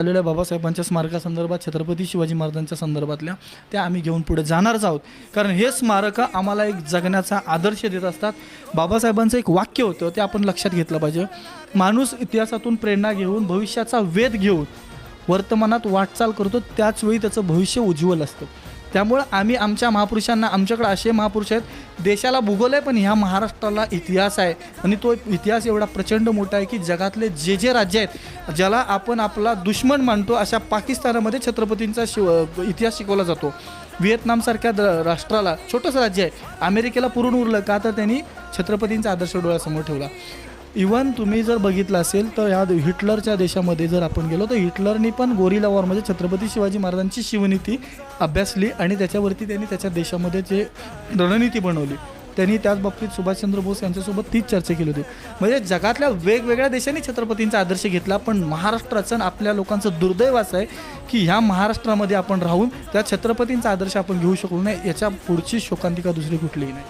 झालेल्या बाबासाहेबांच्या स्मारकासंदर्भात छत्रपती शिवाजी महाराजांच्या संदर्भातल्या त्या आम्ही घेऊन पुढे जाणारच आहोत. कारण हे स्मारकं आम्हाला एक जगण्याचा आदर्श देत असतात. बाबासाहेबांचं एक वाक्य होतं ते आपण लक्षात घेतलं पाहिजे. माणूस इतिहासातून प्रेरणा घेऊन भविष्याचा वेध घेऊन वर्तमानात वाटचाल करतो, त्याचवेळी त्याचं भविष्य उज्ज्वल असतं. त्यामुळं आम्ही आमच्या महापुरुषांना, आमच्याकडे असे महापुरुष आहेत, देशाला भूगोल आहे पण ह्या महाराष्ट्राला इतिहास आहे. आणि तो इतिहास एवढा प्रचंड मोठा आहे की जगातले जे राज्य आहेत ज्याला आपण आपला दुश्मन मानतो, अशा पाकिस्तानामध्ये छत्रपतींचा इतिहास शिकवला जातो. व्हिएतनामसारख्या राष्ट्राला, छोटंसं राज्य आहे, अमेरिकेला पुरून उरलं का, तर त्यांनी छत्रपतींचा आदर्श डोळ्यासमोर ठेवला. इवन तुम्ही जर बघितलं असेल तर ह्या हिटलरच्या देशामध्ये जर आपण गेलो तर हिटलरनी पण गोरिला वॉरमध्ये छत्रपती शिवाजी महाराजांची शिवनीती अभ्यासली आणि त्याच्यावरती त्यांनी त्याच्या देशामध्ये जे रणनीती बनवली, त्यांनी त्याच बाबतीत सुभाषचंद्र बोस यांच्यासोबत तीच चर्चा केली होती. म्हणजे जगातल्या वेगवेगळ्या देशांनी छत्रपतींचा आदर्श घेतला, पण महाराष्ट्राचं आपल्या लोकांचं दुर्दैव असं आहे की ह्या महाराष्ट्रामध्ये आपण राहून त्या छत्रपतींचा आदर्श आपण घेऊ शकलो नाही. याच्या पुढची शोकांतिका दुसरी कुठलीही नाही.